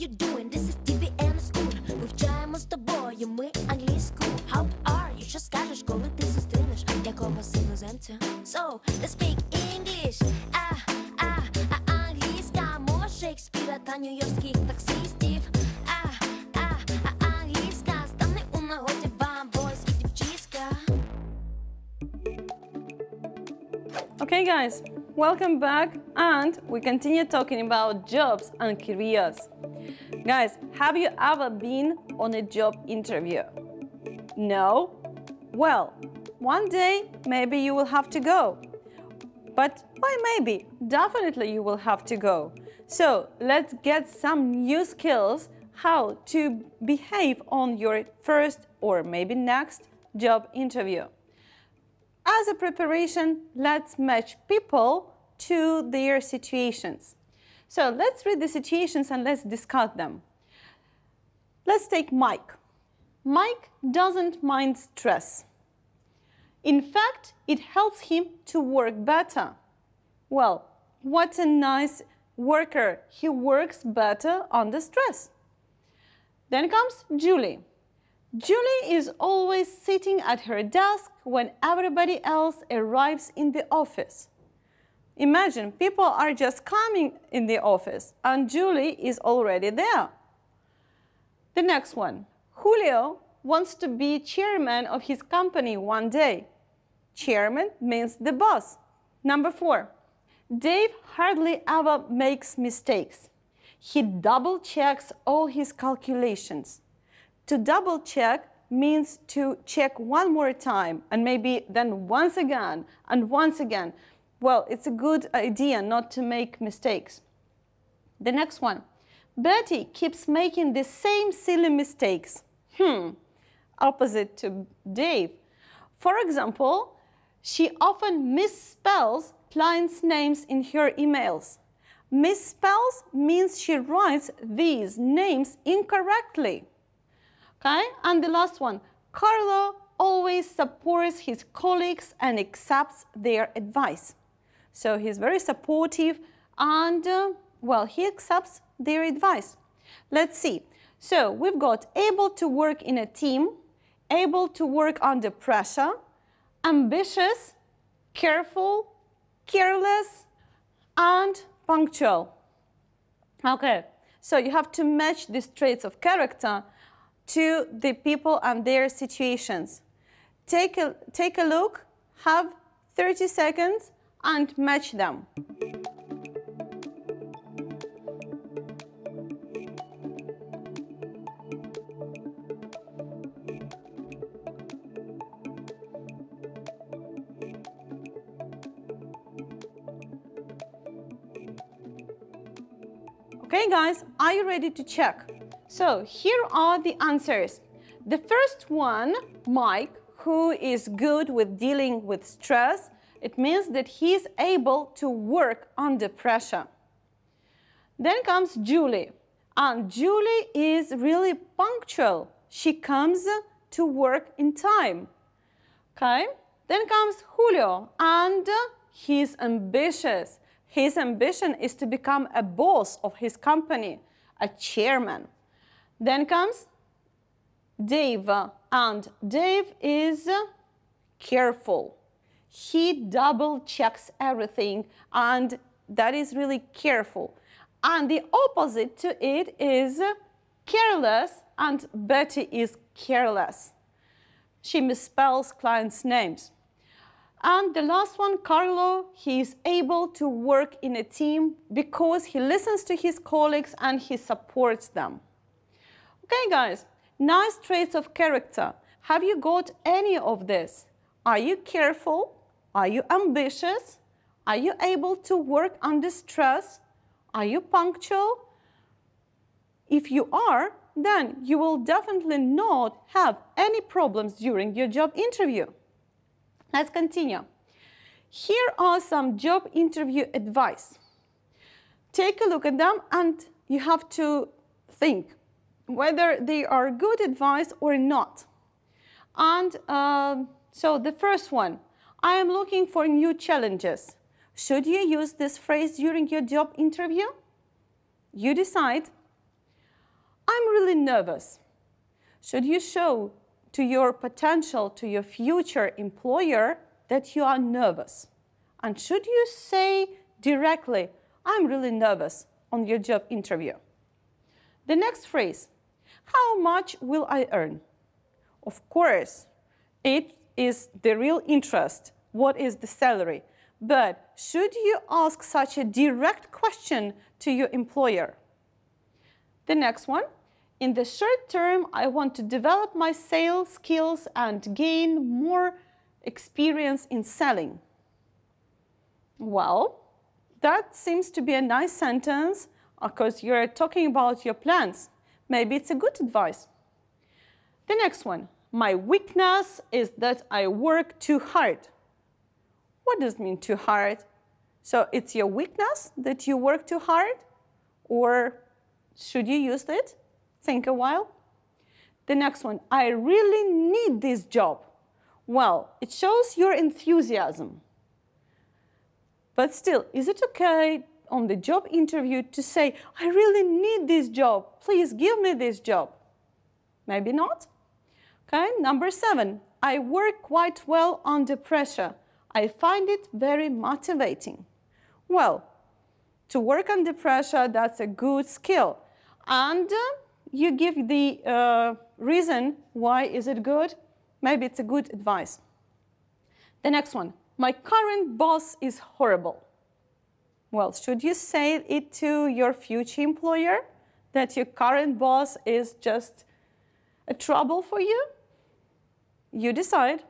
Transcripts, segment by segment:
you doing? This is TVN School. Вивчаємо з тобою ми англійську. How are you? Що скажеш, коли ти зустрінеш якогось іноземця? So, let's speak English. Англійська мова Шекспіра та нью-йоркських таксистів. Англійська стане у нагоді вам, boys і дівчиська. Okay guys, welcome back and we continue talking about jobs and careers. Guys, have you ever been on a job interview? No? Well, one day maybe you will have to go. But why maybe? Definitely you will have to go. So let's get some new skills how to behave on your first or maybe next job interview. As a preparation, let's match people to their situations. So let's read the situations and let's discuss them. Let's take Mike. Mike doesn't mind stress. In fact, it helps him to work better. Well, what a nice worker. He works better under stress. Then comes Julie. Julie is always sitting at her desk when everybody else arrives in the office. Imagine people are just coming in the office and Julie is already there. The next one, Julio wants to be chairman of his company one day. Chairman means the boss. Number 4, Dave hardly ever makes mistakes. He double checks all his calculations. To double check means to check one more time and maybe then once again and once again. Well, it's a good idea not to make mistakes. The next one, Betty keeps making the same silly mistakes. Opposite to Dave. For example, she often misspells clients' names in her emails. Misspells means she writes these names incorrectly. Okay, and the last one, Carlo always supports his colleagues and accepts their advice. So he's very supportive and, well, he accepts their advice. Let's see. So we've got able to work in a team, able to work under pressure, ambitious, careful, careless, and punctual. Okay, so you have to match these traits of character to the people and their situations. Take a look, have 30 seconds, and match them. Okay guys, are you ready to check? So here are the answers. The first one, Mike, who is good with dealing with stress, it means that he is able to work under pressure. Then comes Julie, and Julie is really punctual. She comes to work in time. Okay? Then comes Julio, and he's ambitious. His ambition is to become a boss of his company, a chairman. Then comes Dave, and Dave is careful. He double checks everything, and that is really careful. And the opposite to it is careless, and Betty is careless. She misspells clients' names. And the last one, Carlo, he is able to work in a team because he listens to his colleagues and he supports them. Okay, guys, nice traits of character. Have you got any of this? Are you careful? Are you ambitious? Are you able to work under stress? Are you punctual? If you are, then you will definitely not have any problems during your job interview. Let's continue. Here are some job interview advice. Take a look at them and you have to think whether they are good advice or not. And so the first one, I am looking for new challenges. Should you use this phrase during your job interview? You decide. I'm really nervous. Should you show to your to your future employer that you are nervous? And should you say directly, I'm really nervous on your job interview? The next phrase, how much will I earn? Of course, it is the real interest. What is the salary? But should you ask such a direct question to your employer? The next one, in the short term, I want to develop my sales skills and gain more experience in selling. Well, that seems to be a nice sentence because you're talking about your plans. Maybe it's a good advice. The next one, my weakness is that I work too hard. What does it mean too hard? So it's your weakness that you work too hard? Or should you use it? Think a while. The next one, I really need this job. Well, it shows your enthusiasm. But still, is it okay on the job interview to say, I really need this job. Please give me this job? Maybe not. Okay, number 7, I work quite well under pressure. I find it very motivating. Well, to work under pressure, that's a good skill. And you give the reason why is it good. Maybe it's a good advice. The next one, my current boss is horrible. Well, should you say it to your future employer that your current boss is just a trouble for you? You decide.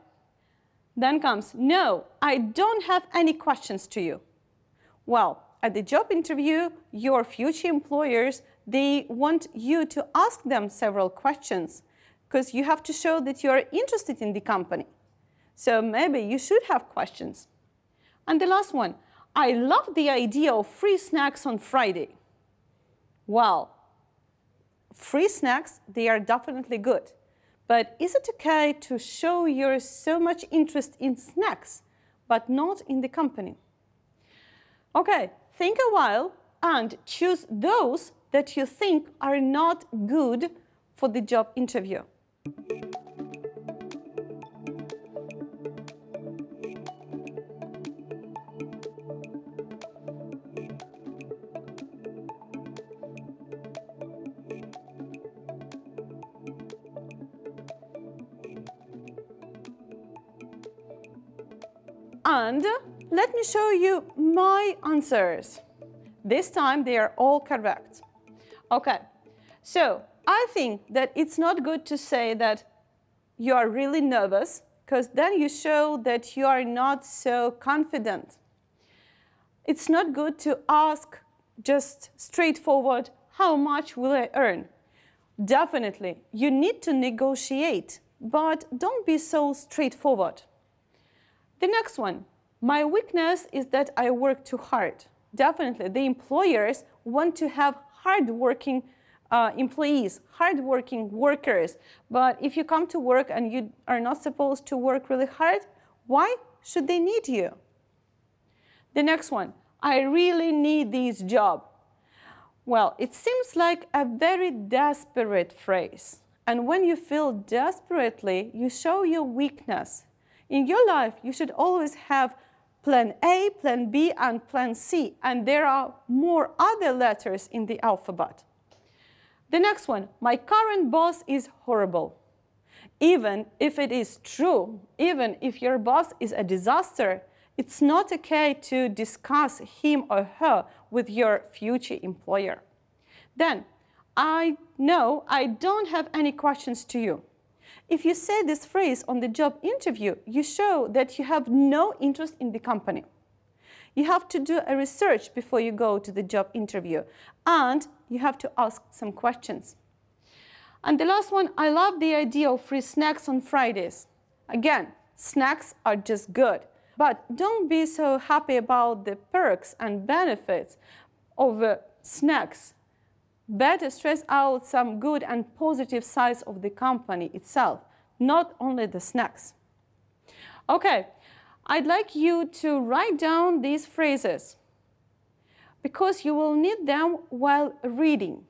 Then comes, no, I don't have any questions to you. Well, at the job interview, your future employers, they want you to ask them several questions because you have to show that you're interested in the company. So maybe you should have questions. And the last one, I love the idea of free snacks on Friday. Well, free snacks, they are definitely good. But is it okay to show you're so much interest in snacks, but not in the company? Okay, think a while and choose those that you think are not good for the job interview. And let me show you my answers. This time they are all correct. Okay, so I think that it's not good to say that you are really nervous because then you show that you are not so confident. It's not good to ask just straightforward, how much will I earn? Definitely, you need to negotiate, but don't be so straightforward. The next one, my weakness is that I work too hard. Definitely, the employers want to have hard-working employees, hard-working workers. But if you come to work and you are not supposed to work really hard, why should they need you? The next one, I really need this job. Well, it seems like a very desperate phrase. And when you feel desperately, you show your weakness. In your life, you should always have plan A, plan B, and plan C. And there are more other letters in the alphabet. The next one, my current boss is horrible. Even if it is true, even if your boss is a disaster, it's not okay to discuss him or her with your future employer. Then, I know I don't have any questions to you. If you say this phrase on the job interview, you show that you have no interest in the company. You have to do a research before you go to the job interview, and you have to ask some questions. And the last one, I love the idea of free snacks on Fridays. Again, snacks are just good, but don't be so happy about the perks and benefits of snacks. Better stress out some good and positive sides of the company itself, not only the snacks. Okay, I'd like you to write down these phrases because you will need them while reading.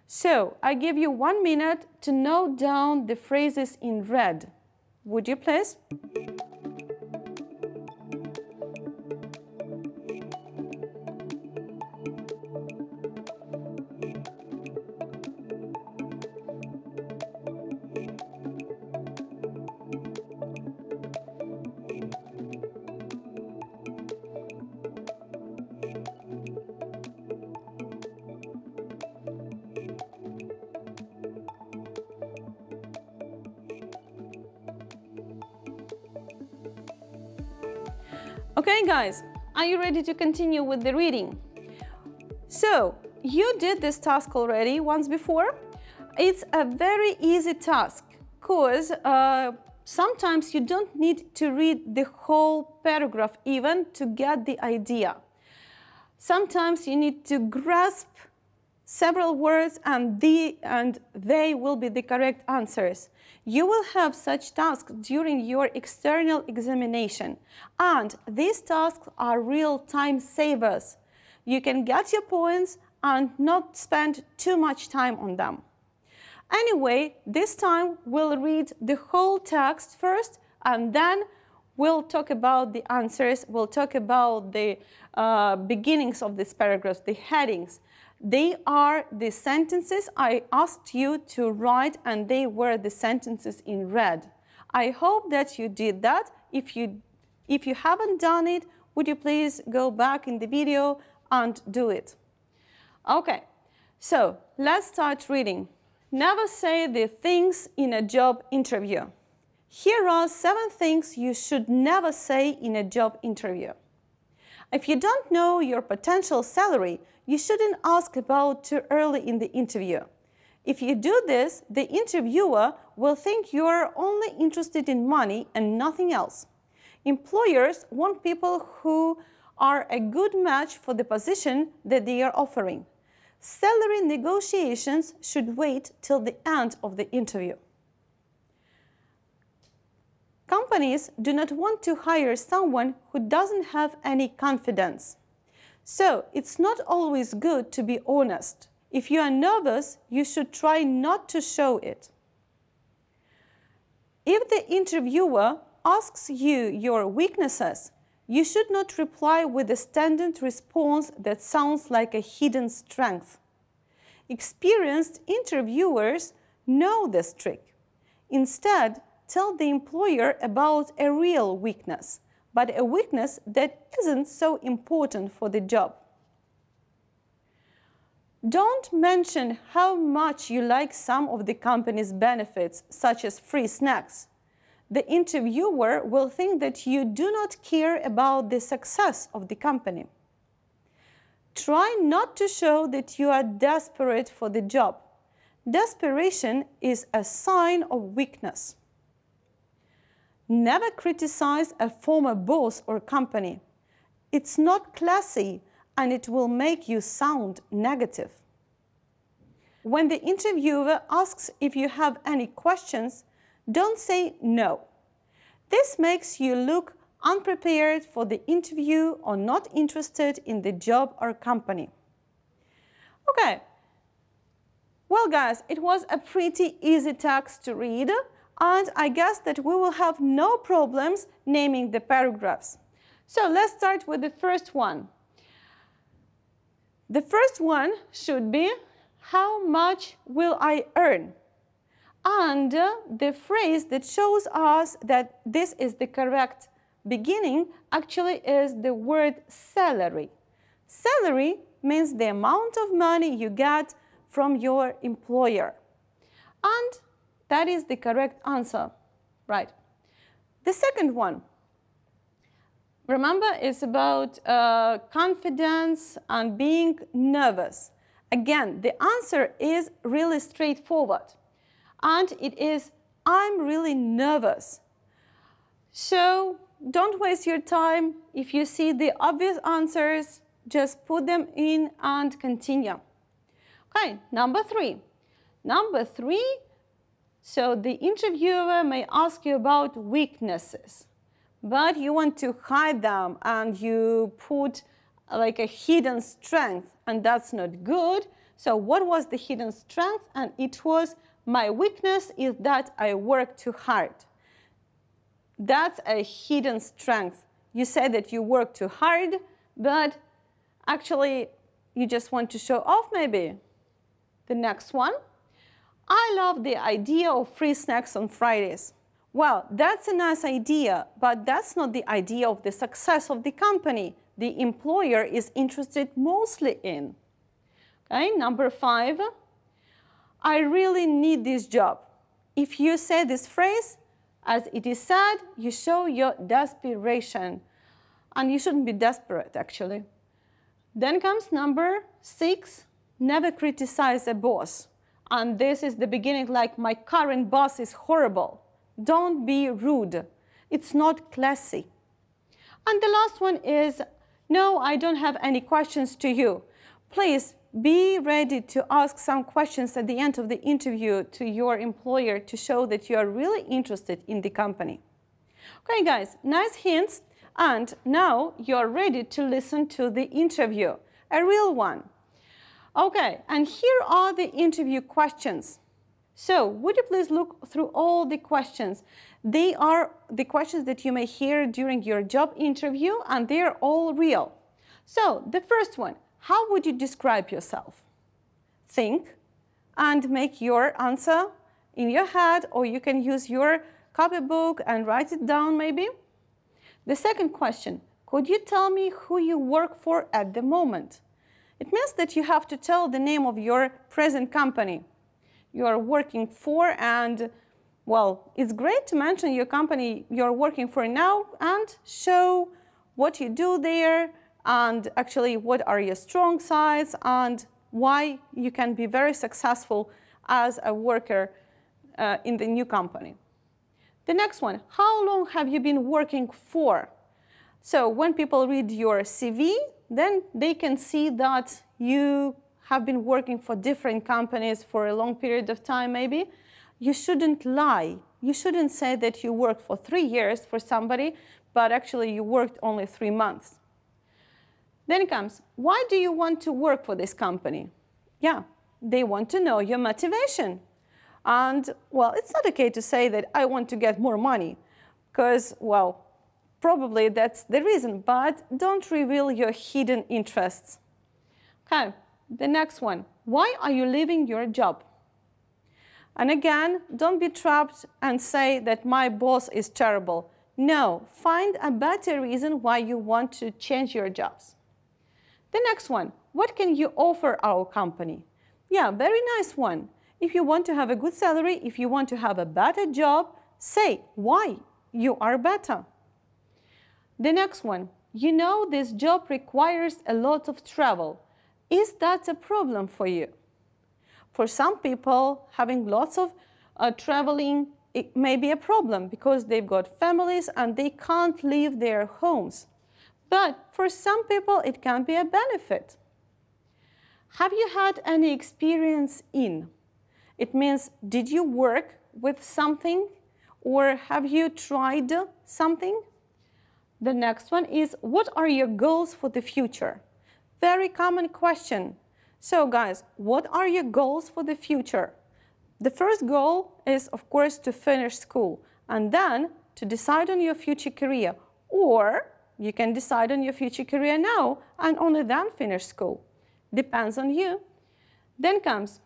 So, I give you 1 minute to note down the phrases in red. Would you please? Okay, guys, are you ready to continue with the reading? So, you did this task already once before. It's a very easy task because sometimes you don't need to read the whole paragraph even to get the idea. Sometimes you need to grasp several words and they will be the correct answers. You will have such tasks during your external examination, and these tasks are real time savers. You can get your points and not spend too much time on them. Anyway, this time we'll read the whole text first, and then we'll talk about the answers, we'll talk about the beginnings of these paragraphs, the headings. They are the sentences I asked you to write, and they were the sentences in red. I hope that you did that. If you haven't done it, would you please go back in the video and do it? Okay, so let's start reading. Never say the things in a job interview. Here are 7 things you should never say in a job interview. If you don't know your potential salary, you shouldn't ask about too early in the interview. If you do this, the interviewer will think you are only interested in money and nothing else. Employers want people who are a good match for the position that they are offering. Salary negotiations should wait till the end of the interview. Companies do not want to hire someone who doesn't have any confidence. So, it's not always good to be honest. If you are nervous, you should try not to show it. If the interviewer asks you your weaknesses, you should not reply with a standard response that sounds like a hidden strength. Experienced interviewers know this trick. Instead, tell the employer about a real weakness, but a weakness that isn't so important for the job. Don't mention how much you like some of the company's benefits, such as free snacks. The interviewer will think that you do not care about the success of the company. Try not to show that you are desperate for the job. Desperation is a sign of weakness. Never criticize a former boss or company. It's not classy and it will make you sound negative. When the interviewer asks if you have any questions, don't say no. This makes you look unprepared for the interview or not interested in the job or company. Okay. Well, guys, it was a pretty easy text to read, and I guess that we will have no problems naming the paragraphs. So let's start with the first one. The first one should be, how much will I earn? And the phrase that shows us that this is the correct beginning actually is the word salary. Salary means the amount of money you get from your employer. And that is the correct answer, right? The second one, remember, is about confidence and being nervous. Again, the answer is really straightforward. And it is, I'm really nervous. So don't waste your time. If you see the obvious answers, just put them in and continue. Okay, number 3. Number 3, so the interviewer may ask you about weaknesses, but you want to hide them and you put like a hidden strength, and that's not good. So what was the hidden strength? And it was, my weakness is that I work too hard. That's a hidden strength. You say that you work too hard, but actually you just want to show off maybe. The next one, I love the idea of free snacks on Fridays. Well, that's a nice idea, but that's not the idea of the success of the company the employer is interested mostly in. Okay, number 5, I really need this job. If you say this phrase, as it is said, you show your desperation. And you shouldn't be desperate, actually. Then comes number 6, never criticize a boss. And this is the beginning, like, my current boss is horrible. Don't be rude. It's not classy. And the last one is, no, I don't have any questions to you. Please be ready to ask some questions at the end of the interview to your employer to show that you are really interested in the company. Okay, guys, nice hints. And now you're ready to listen to the interview, a real one. Okay, and here are the interview questions. So, would you please look through all the questions? They are the questions that you may hear during your job interview, and they are all real. So, the first one, how would you describe yourself? Think and make your answer in your head, or you can use your copybook and write it down maybe. The second question, could you tell me who you work for at the moment? It means that you have to tell the name of your present company you are working for, and, well, it's great to mention your company you're working for now and show what you do there and actually what are your strong sides and why you can be very successful as a worker in the new company. The next one, how long have you been working for? So when people read your CV, then they can see that you have been working for different companies for a long period of time maybe. You shouldn't lie. You shouldn't say that you worked for 3 years for somebody, but actually you worked only 3 months. Then it comes, why do you want to work for this company? Yeah, they want to know your motivation. And, well, it's not okay to say that I want to get more money, because, well, probably that's the reason, but don't reveal your hidden interests. Okay, the next one, why are you leaving your job? And again, don't be trapped and say that my boss is terrible. No, find a better reason why you want to change your jobs. The next one, what can you offer our company? Yeah, very nice one. If you want to have a good salary, if you want to have a better job, say why you are better. The next one, you know this job requires a lot of travel. Is that a problem for you? For some people, having lots of traveling, it may be a problem because they've got families and they can't leave their homes. But for some people, it can be a benefit. Have you had any experience in? It means, did you work with something or have you tried something? The next one is, what are your goals for the future? Very common question. So guys, what are your goals for the future? The first goal is, of course, to finish school and then to decide on your future career. Or you can decide on your future career now and only then finish school. Depends on you. Then comes,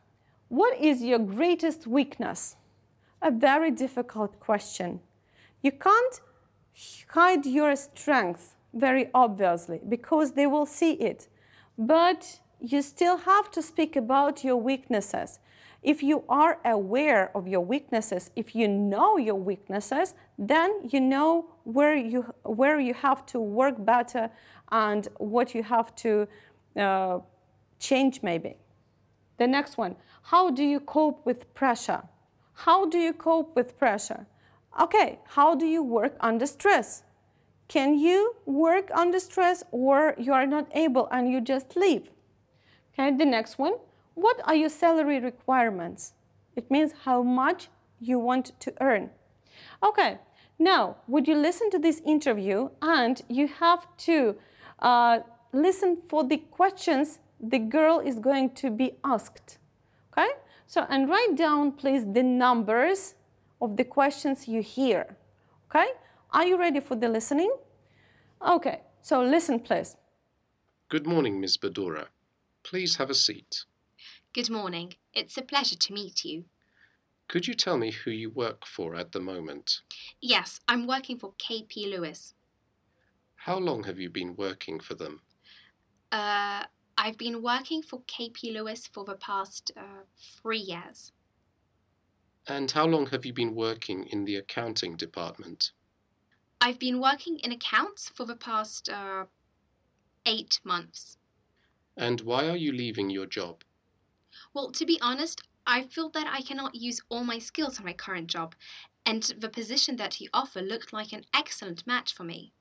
what is your greatest weakness? A very difficult question. You can't hide your strength very obviously because they will see it. But you still have to speak about your weaknesses. If you are aware of your weaknesses, if you know your weaknesses, then you know where you have to work better and what you have to change maybe. The next one, how do you cope with pressure? How do you cope with pressure? Okay, how do you work under stress? Can you work under stress or you are not able and you just leave? Okay, the next one, what are your salary requirements? It means how much you want to earn. Okay, now, would you listen to this interview and you have to listen for the questions the girl is going to be asked. Okay? So, and write down, please, the numbers of the questions you hear. Okay? Are you ready for the listening? Okay, so listen, please. Good morning, Ms. Badura. Please have a seat. Good morning. It's a pleasure to meet you. Could you tell me who you work for at the moment? Yes, I'm working for KP Lewis. How long have you been working for them? I've been working for KP Lewis for the past 3 years. And how long have you been working in the accounting department? I've been working in accounts for the past 8 months. And why are you leaving your job? Well, to be honest, I feel that I cannot use all my skills in my current job, and the position that you offer looked like an excellent match for me.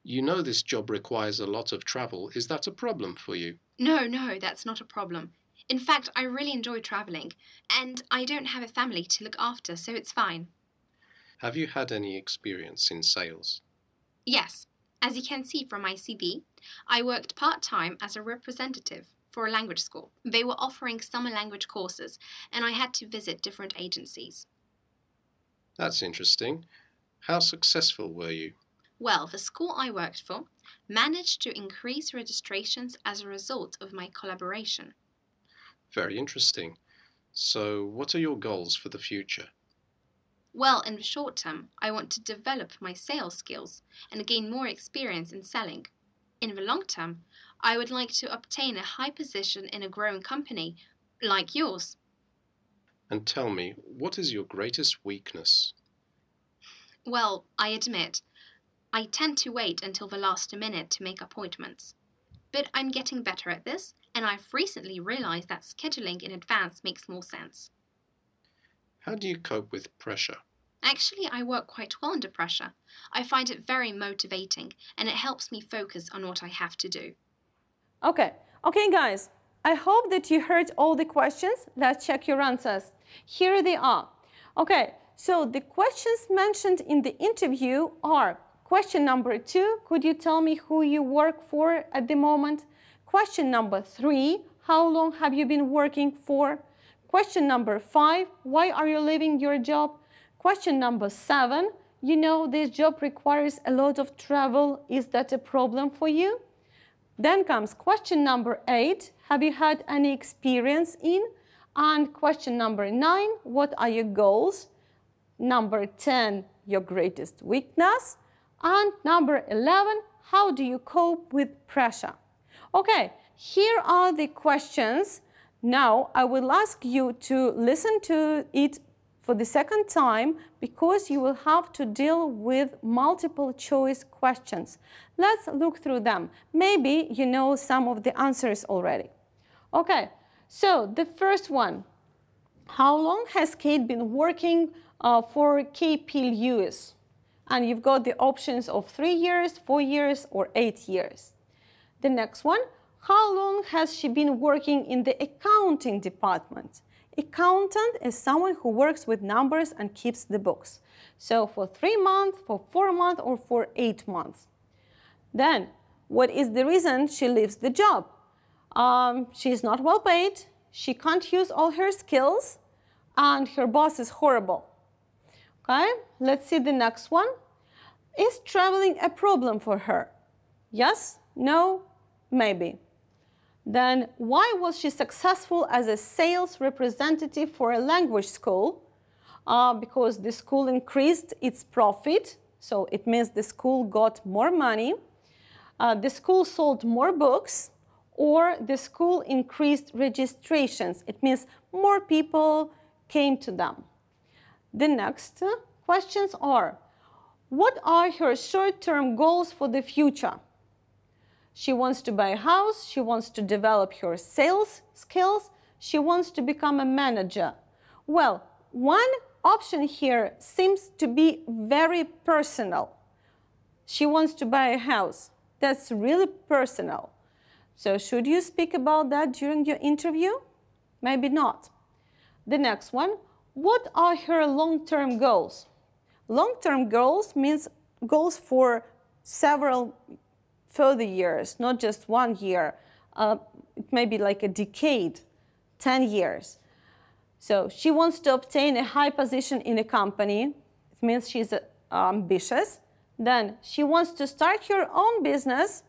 You know this job requires a lot of travel. Is that a problem for you? No, that's not a problem. In fact, I really enjoy traveling, and I don't have a family to look after, so it's fine. Have you had any experience in sales? Yes. As you can see from my CV, I worked part-time as a representative for a language school. They were offering summer language courses, and I had to visit different agencies. That's interesting. How successful were you? Well, the school I worked for managed to increase registrations as a result of my collaboration. Very interesting. So, what are your goals for the future? Well, in the short term, I want to develop my sales skills and gain more experience in selling. In the long term, I would like to obtain a high position in a growing company like yours. And tell me, what is your greatest weakness? Well, I admit, I tend to wait until the last minute to make appointments. But I'm getting better at this, and I've recently realized that scheduling in advance makes more sense. How do you cope with pressure? Actually, I work quite well under pressure. I find it very motivating, and it helps me focus on what I have to do. Okay, guys. I hope that you heard all the questions. Let's check your answers. Here they are. Okay, so the questions mentioned in the interview are question number 2, could you tell me who you work for at the moment? Question number 3, how long have you been working for? Question number 5, why are you leaving your job? Question number 7, you know this job requires a lot of travel. Is that a problem for you? Then comes question number 8, have you had any experience in? And question number 9, what are your goals? Number 10, your greatest weakness. And number 11, how do you cope with pressure? Okay, here are the questions. Now, I will ask you to listen to it for the second time because you will have to deal with multiple choice questions. Let's look through them. Maybe you know some of the answers already. Okay, so the first one. How long has Kate been working for KP Lewis? And you've got the options of 3 years, 4 years, or 8 years. The next one. How long has she been working in the accounting department? Accountant is someone who works with numbers and keeps the books. So for 3 months, for 4 months, or for 8 months. Then, what is the reason she leaves the job? She's not well paid, she can't use all her skills, and her boss is horrible. Okay, let's see the next one. Is traveling a problem for her? Yes, no, maybe. Then why was she successful as a sales representative for a language school? Because the school increased its profit, so it means the school got more money. The school sold more books, or the school increased registrations. It means more people came to them. The next questions are, what are her short-term goals for the future? She wants to buy a house, she wants to develop her sales skills, she wants to become a manager. Well, one option here seems to be very personal. She wants to buy a house. That's really personal. So should you speak about that during your interview? Maybe not. The next one, what are her long-term goals? Long-term goals means goals for several further years, not just 1 year. it may be like a decade, 10 years. So she wants to obtain a high position in a company. It means she's ambitious. Then she wants to start her own business.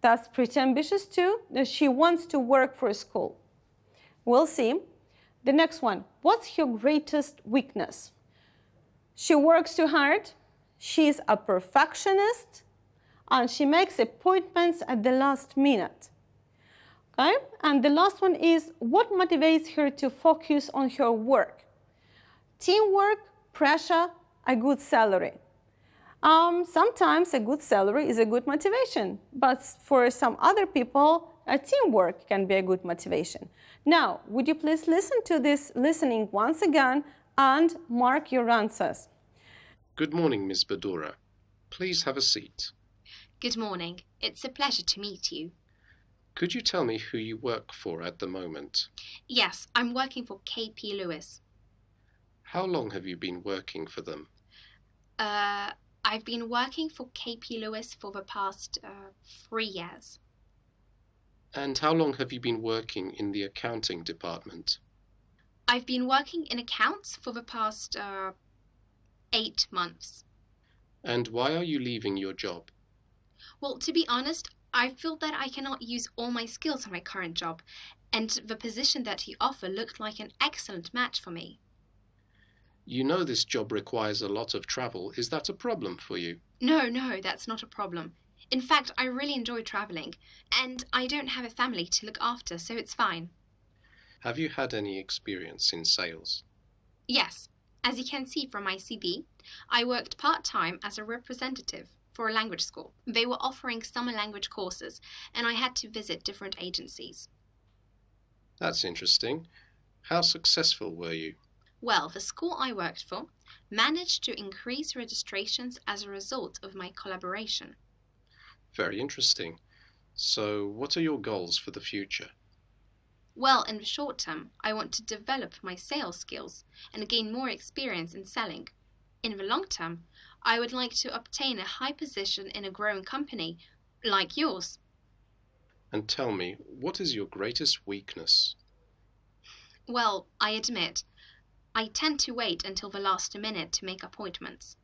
That's pretty ambitious too. She wants to work for a school. We'll see. The next one, what's her greatest weakness? She works too hard. She's a perfectionist. And she makes appointments at the last minute. Okay? And the last one is, what motivates her to focus on her work? Teamwork, pressure, a good salary. Sometimes a good salary is a good motivation, but for some other people, a teamwork can be a good motivation. Now, would you please listen to this listening once again and mark your answers? Good morning, Ms. Badura. Please have a seat. Good morning. It's a pleasure to meet you. Could you tell me who you work for at the moment? Yes, I'm working for KP Lewis. How long have you been working for them? I've been working for KP Lewis for the past 3 years. And how long have you been working in the accounting department? I've been working in accounts for the past 8 months. And why are you leaving your job? Well, to be honest, I feel that I cannot use all my skills in my current job, and the position that you offer looked like an excellent match for me. You know this job requires a lot of travel. Is that a problem for you? No, that's not a problem. In fact, I really enjoy traveling, and I don't have a family to look after, so it's fine. Have you had any experience in sales? Yes. As you can see from my CV, I worked part-time as a representative for a language school. They were offering summer language courses, and I had to visit different agencies. That's interesting. How successful were you? Well, the school I worked for managed to increase registrations as a result of my collaboration. Very interesting. So, what are your goals for the future? Well, in the short term, I want to develop my sales skills and gain more experience in selling. In the long term, I would like to obtain a high position in a growing company like yours. And tell me, what is your greatest weakness? Well, I admit, I tend to wait until the last minute to make appointments.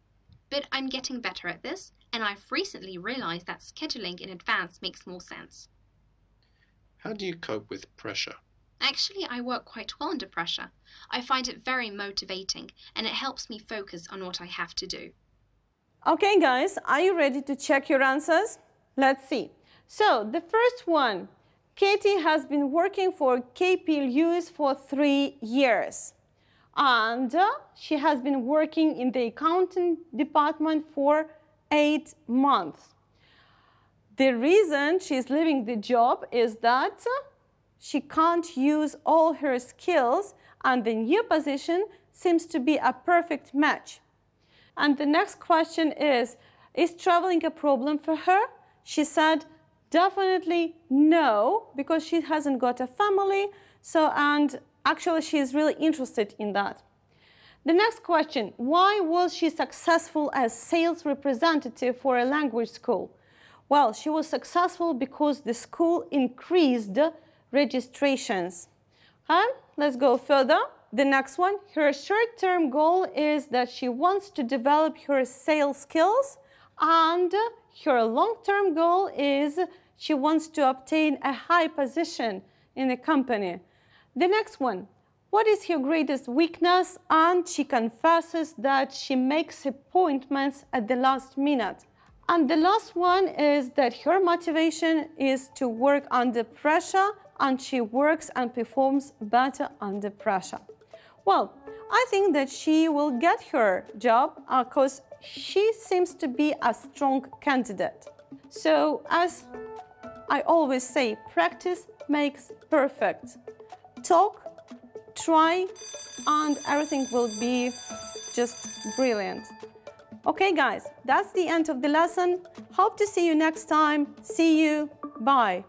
But I'm getting better at this, and I've recently realized that scheduling in advance makes more sense. How do you cope with pressure? Actually, I work quite well under pressure. I find it very motivating, and it helps me focus on what I have to do. Okay, guys, are you ready to check your answers? Let's see. So, the first one, Katie has been working for KP Lewis for 3 years. And she has been working in the accounting department for 8 months. The reason she's leaving the job is that she can't use all her skills, and the new position seems to be a perfect match. And the next question is traveling a problem for her? She said definitely no, because she hasn't got a family, and actually she is really interested in that. The next question, why was she successful as sales representative for a language school? Well, she was successful because the school increased registrations. Let's go further. The next one, her short-term goal is that she wants to develop her sales skills, and her long-term goal is she wants to obtain a high position in a company. The next one, what is her greatest weakness? And she confesses that she makes appointments at the last minute. And the last one is that her motivation is to work under pressure, and she works and performs better under pressure. Well, I think that she will get her job because she seems to be a strong candidate. So, as I always say, practice makes perfect. Talk, try, and everything will be just brilliant. Okay, guys, that's the end of the lesson. Hope to see you next time. See you. Bye.